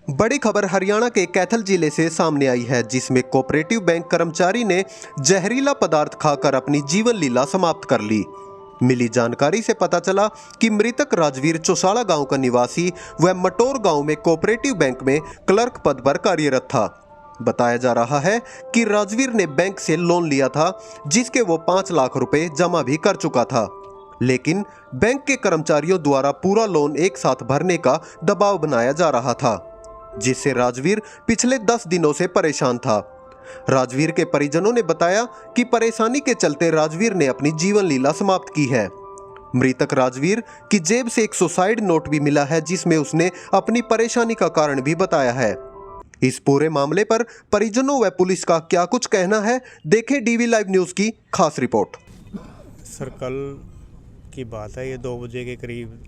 बड़ी खबर हरियाणा के कैथल जिले से सामने आई है, जिसमें कोऑपरेटिव बैंक कर्मचारी ने जहरीला पदार्थ खाकर अपनी जीवन लीला समाप्त कर ली। मिली जानकारी से पता चला कि मृतक राजवीर चौसाड़ा गांव का निवासी व मटोर गांव में कोऑपरेटिव बैंक में क्लर्क पद पर कार्यरत था। बताया जा रहा है कि राजवीर ने बैंक से लोन लिया था, जिसके वो 5 लाख रुपए जमा भी कर चुका था, लेकिन बैंक के कर्मचारियों द्वारा पूरा लोन एक साथ भरने का दबाव बनाया जा रहा था, जिससे राजवीर पिछले 10 दिनों से परेशान था। राजवीर के परिजनों ने बताया कि परेशानी के चलते राजवीर ने अपनी जीवन लीला समाप्त की है। मृतक राजवीर की जेब से एक सुसाइड नोट भी मिला है, जिसमें उसने अपनी परेशानी का कारण भी बताया है। इस पूरे मामले पर परिजनों व पुलिस का क्या कुछ कहना है, देखें डीवी लाइव न्यूज की खास रिपोर्ट। सर, कल की बात है, ये 2 बजे के करीब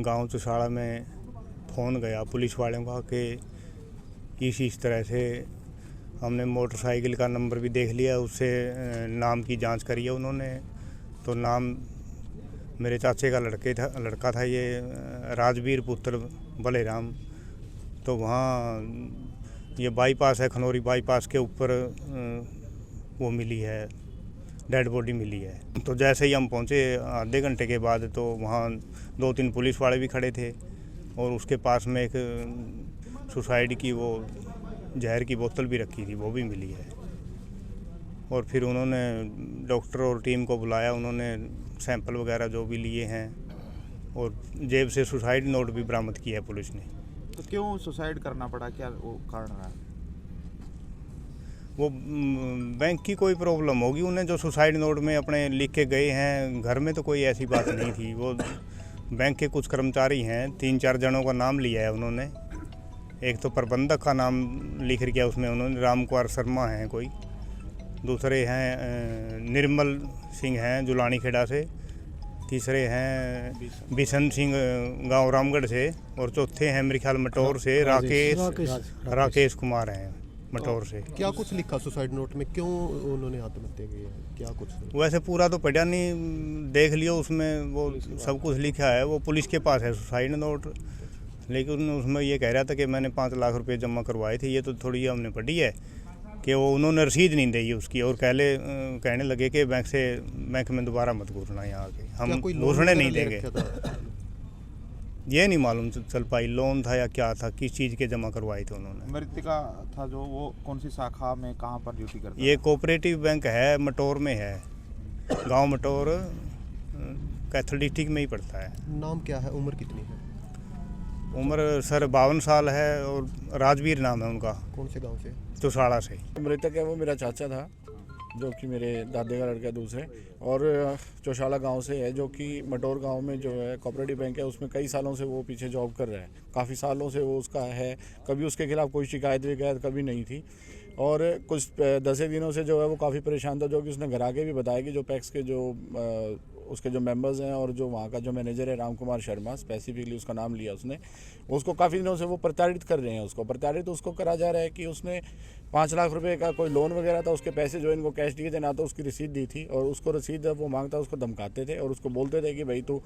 गांव चौसाड़ा में फ़ोन गया पुलिस वालों का कि इस तरह से हमने मोटरसाइकिल का नंबर भी देख लिया, उससे नाम की जांच करी है उन्होंने। तो नाम मेरे चाचे का लड़का था ये राजवीर पुत्र बलेराम। तो वहाँ ये बाईपास है, खनौरी बाईपास के ऊपर वो मिली है, डेड बॉडी मिली है। तो जैसे ही हम पहुँचे आधे घंटे के बाद, तो वहाँ 2-3 पुलिस वाले भी खड़े थे और उसके पास में एक सुसाइड की वो जहर की बोतल भी रखी थी, वो भी मिली है। और फिर उन्होंने डॉक्टर और टीम को बुलाया, उन्होंने सैंपल वगैरह जो भी लिए हैं और जेब से सुसाइड नोट भी बरामद किया है पुलिस ने। तो क्यों सुसाइड करना पड़ा, क्या वो कारण रहा? वो बैंक की कोई प्रॉब्लम होगी उन्हें, जो सुसाइड नोट में अपने लिख के गए हैं। घर में तो कोई ऐसी बात नहीं थी। वो बैंक के कुछ कर्मचारी हैं, 3-4 जनों का नाम लिया है उन्होंने। एक तो प्रबंधक का नाम लिख किया उसमें उन्होंने, राम कुमार शर्मा हैं कोई। दूसरे हैं निर्मल सिंह हैं जुलानी खेड़ा से। तीसरे हैं बिशन सिंह गांव रामगढ़ से। और चौथे हैं मेरे ख्याल मटौर से राकेश कुमार हैं मटौर से। क्या कुछ लिखा सुसाइड नोट में, क्यों उन्होंने आत्महत्या की है, क्या कुछ? वैसे पूरा तो पढ़ा नहीं, देख लियो, उसमें वो सब कुछ लिखा है। वो पुलिस के पास है सुसाइड नोट, लेकिन उसमें ये कह रहा था कि मैंने 5 लाख रुपए जमा करवाए थे। ये तो थोड़ी हमने पढ़ी है कि वो उन्होंने रसीद नहीं दी उसकी, और कहने लगे कि बैंक में दोबारा मत घुसना, यहाँ आके हम घुसने नहीं देंगे। ये नहीं मालूम चल पाई लोन था या क्या था, किस चीज़ के जमा करवाए थे उन्होंने। मृतका था जो, वो कौन सी शाखा में कहाँ पर ड्यूटी करता है? ये कोऑपरेटिव बैंक है, मटौर में है, गांव मटौर, कैथल डिस्ट्रिक्ट में ही पड़ता है। नाम क्या है, उम्र कितनी है? उम्र सर 52 साल है और राजवीर नाम है उनका। कौन से गांव से? चौसाड़ा से। मृतक है वो मेरा चाचा था, जो कि मेरे दादे का लड़का दूसरे, और चौसाड़ा गांव से है, जो कि मटौर गांव में जो है कोऑपरेटिव बैंक है, उसमें कई सालों से वो पीछे जॉब कर रहा है। काफ़ी सालों से वो उसका है, कभी उसके खिलाफ कोई शिकायत विकायत कभी नहीं थी। और कुछ 10 दिनों से जो है वो काफ़ी परेशान था, जो कि उसने घर आके भी बताया कि जो पैक्स के जो उसके जो मेंबर्स हैं और जो वहाँ का जो मैनेजर है राम कुमार शर्मा, स्पेसिफिकली उसका नाम लिया उसने, उसको काफ़ी दिनों से वो प्रताड़ित कर रहे हैं। प्रताड़ित उसको करा जा रहा है कि उसने 5 लाख रुपए का कोई लोन वगैरह था, उसके पैसे जो इनको कैश दिए थे, ना तो उसकी रसीद दी थी, और उसको रसीद वो मांगता उसको धमकाते थे और उसको बोलते थे कि भाई तू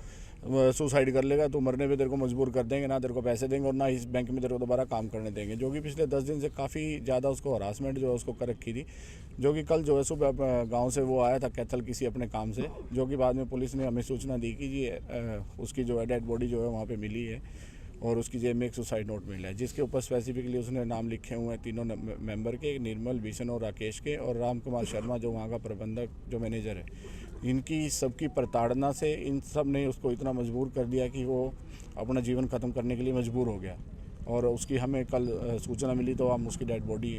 सुसाइड कर लेगा, तू मरने पे तेरे को मजबूर कर देंगे, ना तेरे को पैसे देंगे और ना इस बैंक में तेरे को दोबारा काम करने देंगे। जो कि पिछले 10 दिन से काफ़ी ज़्यादा उसको हरासमेंट जो है उसको कर रखी थी। जो कि कल जो है सुबह गाँव से वो आया था कैथल किसी अपने काम से, जो कि बाद में पुलिस ने हमें सूचना दी कि जी उसकी जो है डेड बॉडी जो है वहाँ पे मिली है और उसकी जेब में एक सुसाइड नोट मिला है, जिसके ऊपर स्पेसिफिकली उसने नाम लिखे हुए हैं तीनों मेंबर के, निर्मल, बिशन और राकेश के, और राम कुमार शर्मा जो वहाँ का प्रबंधक जो मैनेजर है। इनकी सबकी प्रताड़ना से इन सब ने उसको इतना मजबूर कर दिया कि वो अपना जीवन ख़त्म करने के लिए मजबूर हो गया। और उसकी हमें कल सूचना मिली, तो हम उसकी डेड बॉडी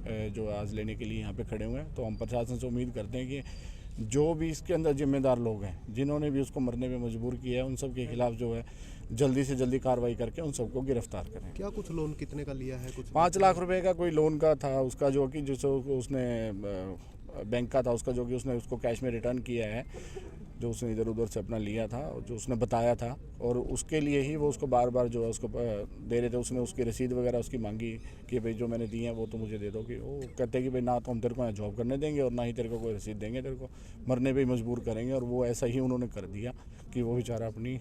जो आज लेने के लिए यहाँ पे खड़े हुए हैं। तो हम प्रशासन से उम्मीद करते हैं कि जो भी इसके अंदर जिम्मेदार लोग हैं, जिन्होंने भी उसको मरने में मजबूर किया है, उन सब के खिलाफ जो है जल्दी से जल्दी कार्रवाई करके उन सबको गिरफ्तार करें। क्या कुछ लोन कितने का लिया है? कुछ 5 लाख रुपए का कोई लोन का था उसका, जो कि जो उसने बैंक का था उसका, जो कि उसने उसको कैश में रिटर्न किया है, जो उसने इधर उधर से अपना लिया था, जो उसने बताया था, और उसके लिए ही वो उसको बार बार जो है उसको दे रहे थे। उसने उसकी रसीद वगैरह उसकी मांगी कि भाई जो मैंने दी है वो तो मुझे दे दो। कि वो कहते हैं कि भाई ना तो हम तेरे को यहाँ जॉब करने देंगे और ना ही तेरे को कोई रसीद देंगे, तेरे को मरने पे ही मजबूर करेंगे। और वो ऐसा ही उन्होंने कर दिया कि वो बेचारा अपनी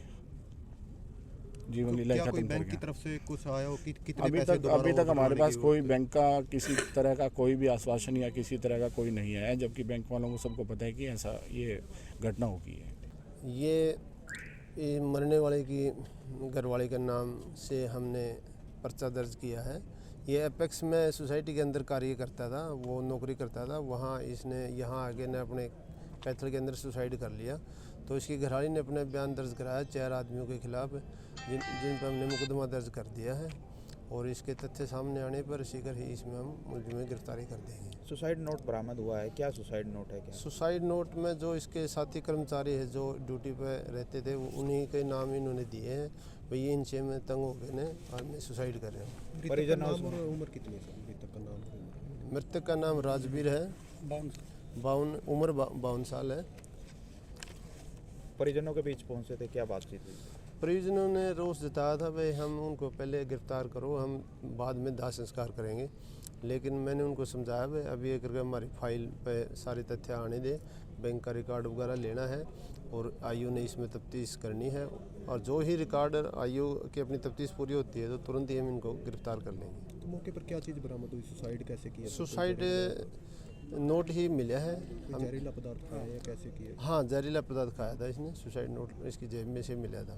जीवन लीला क्या खत्म कोई कर बैंक की गया। तरफ से कुछ आया हो कि कितने अभी पैसे तक दोबारा हमारे उठाने पास की कोई बैंक का किसी तरह का कोई भी आश्वासन या किसी तरह का कोई नहीं आया, जबकि बैंक वालों को सबको पता है कि ऐसा ये घटना होगी है। ये मरने वाले की घरवाले के नाम से हमने पर्चा दर्ज किया है। ये एपेक्स में सोसाइटी के अंदर कार्य करता था, वो नौकरी करता था। वहाँ इसने यहाँ आके ने अपने कैथल के अंदर सुसाइड कर लिया। तो इसकी घरवाली ने अपने बयान दर्ज कराया 4 आदमियों के खिलाफ, जिन पर हमने मुकदमा दर्ज कर दिया है। और इसके तथ्य सामने आने पर शीघ्र ही इसमें हम मुलजिम गिरफ्तारी कर देंगे। सुसाइड नोट बरामद हुआ है, क्या सुसाइड नोट है क्या? सुसाइड नोट में जो इसके साथी कर्मचारी है जो ड्यूटी पे रहते थे, वो उन्हीं के नाम इन्होंने दिए हैं। भाई इनसे में तंग हो गए ने और मैं सुसाइड कर रहा हूँ। परिजन नाम और उम्र कितनी है मृतक का नाम? मृतक का नाम राजवीर है, 52 साल है। परिजनों के बीच पहुंचे थे, क्या बातचीत हुई? परिजनों ने रोष जताया था भाई हम उनको पहले गिरफ्तार करो, हम बाद में दाह संस्कार करेंगे। लेकिन मैंने उनको समझाया भाई अभी एक करके हमारी फाइल पे सारे तथ्य आने दे, बैंक का रिकॉर्ड वगैरह लेना है और आईओ ने इसमें तफ्तीश करनी है। और जो ही रिकॉर्ड आईओ की अपनी तफ्तीश पूरी होती है तो तुरंत ही हम इनको गिरफ्तार कर लेंगे। तो मौके पर क्या चीज़ बरामद हुई? सुसाइड कैसे किया? सुसाइड नोट ही मिला है। जहरीला पदार्थ खाया या कैसे किया? हाँ, जहरीला पदार्थ खाया था इसने। सुसाइड नोट इसकी जेब में से मिला था।